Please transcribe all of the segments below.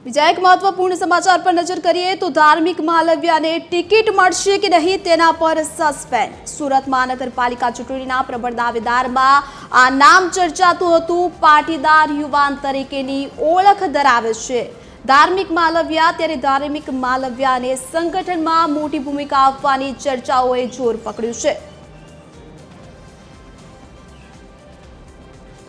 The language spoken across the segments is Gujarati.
બીજા એક મહત્વપૂર્ણ સમાચાર પર નજર કરીએ તો ધાર્મિક માલવ્યાને ટિકિટ મળશે કે નહીં તેના પર સસ્પેન્ડ। સુરત મહાનગરપાલિકા ચૂંટણીના પ્રબળ દાવેદારમાં આ નામ ચર્ચાતું હતું। પાટીદાર યુવાન તરીકેની ઓળખ ધરાવે છે ધાર્મિક માલવ્યા। ત્યારે ધાર્મિક માલવ્યાને સંગઠનમાં મોટી ભૂમિકા આપવાની ચર્ચાઓએ જોર પકડ્યું છે।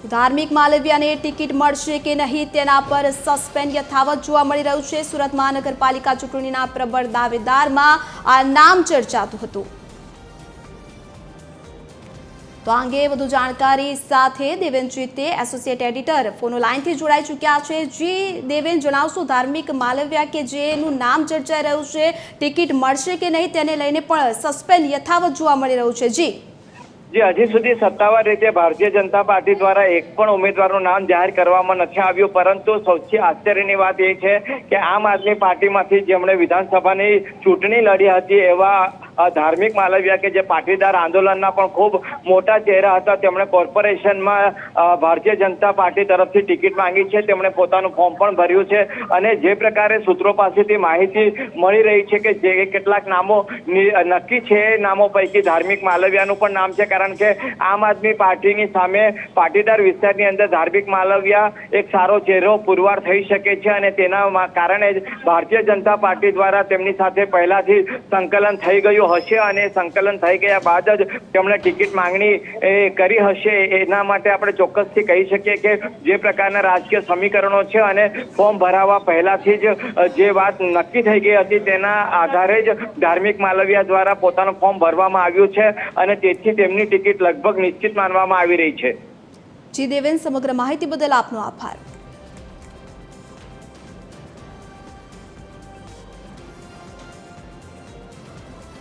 ધાર્મિક માલવ્યાને ટિકિટ મળશે કે નહીં તેના પર સસ્પેન્ડ યથાવત જોવા મળી રહ્યું છે। સુરત મહાનગરપાલિકા ચૂંટણીના પ્રબળ દાવેદારમાં આ નામ ચર્ચાતું હતું। તો આ અંગે વધુ જાણકારી સાથે દેવેન ચિત્તે એસોસિએટ એડિટર ફોન લાઈનથી જોડાઈ ચૂક્યા છે। જી દેવેન, જણાવશો ધાર્મિક માલવ્યા કે જેનું નામ ચર્ચાઈ રહ્યું છે ટિકિટ મળશે કે નહીં તેને લઈને પણ સસ્પેન્ડ યથાવત જોવા મળી રહ્યું છે। જી હજી સુધી સત્તાવાર રીતે ભારતીય જનતા પાર્ટી દ્વારા એક પણ ઉમેદવારનું નામ જાહેર કરવામાં નથી આવ્યું, પરંતુ સૌથી આશ્ચર્યની વાત એ છે કે આમ આદમી પાર્ટીમાંથી જેમણે વિધાનસભાની ચૂંટણી લડી હતી એવા ધાર્મિક માલવ્યા કે જે પાટીદાર આંદોલનના પણ ખૂબ મોટા ચહેરા હતા, તેમણે કોર્પોરેશનમાં ભારતીય જનતા પાર્ટી તરફથી ટિકિટ માંગી છે। તેમણે પોતાનું ફોર્મ પણ ભર્યું છે અને જે પ્રકારે સૂત્રો પાસેથી માહિતી મળી રહી છે કે જે કેટલાક નામો નક્કી છે એ નામો પૈકી ધાર્મિક માલવ્યાનું પણ નામ છે, કારણ કે આમ આદમી પાર્ટીની સામે પાટીદાર વિસ્તારની અંદર ધાર્મિક માલવ્યા એક સારો ચહેરો પુરવાર થઈ શકે છે અને તેના કારણે જ ભારતીય જનતા પાર્ટી દ્વારા તેમની સાથે પહેલાથી સંકલન થઈ ગયું હશે અને સંકલન થઈ ગયા બાદ જ તેમણે ટિકિટ માંગણી કરી હશે। એના માટે આપણે ચોક્કસથી કહી શકીએ કે જે પ્રકારના રાજકીય સમીકરણો છે અને ફોર્મ ભરાવા પહેલાથી જ જે વાત નક્કી થઈ ગઈ હતી તેના આધારે જ ધાર્મિક માલવ્યા દ્વારા પોતાનું ફોર્મ ભરવામાં આવ્યું છે અને તેથી તેમની ટિકિટ લગભગ નિશ્ચિત માનવામાં આવી રહી છે। જી દેવેન, સમગ્ર માહિતી બદલ આપનો આભાર।